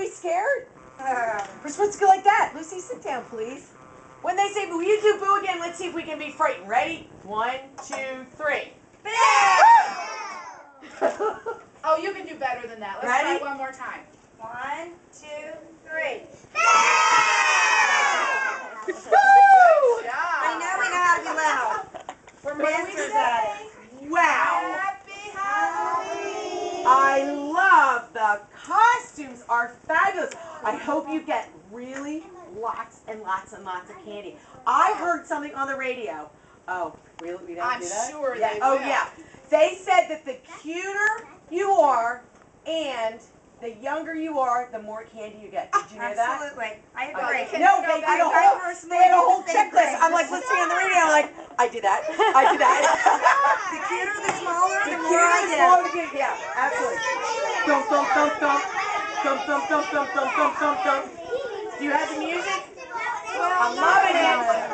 Everybody scared? We're supposed to go like that. Lucy, sit down, please. When they say boo, you do boo again. Let's see if we can be frightened. Ready? 1, 2, 3. Oh, you can do better than that. Let's Ready? try one more time. 1, 2, 3. Woo! I know we know how to be loud. We're masters at it. Wow. Happy Halloween! I love the costumes are fabulous. I hope you get really lots and lots and lots of candy. I heard something on the radio. Oh, we don't do that? I'm sure Yeah. they Oh, will. yeah. They said that the cuter you are and the younger you are, the more candy you get. Did you know that? Absolutely. I agree. No, they had a whole checklist. I'm like listening on the radio. I'm like, I did that. I did that. The cuter, the smaller, The the more cuter, I the get. smaller the candy. Yeah, absolutely. Thump, thump, thump, thump. Thump, thump, thump, thump, thump, thump, thump, thump. Do you have the music? I'm loving it.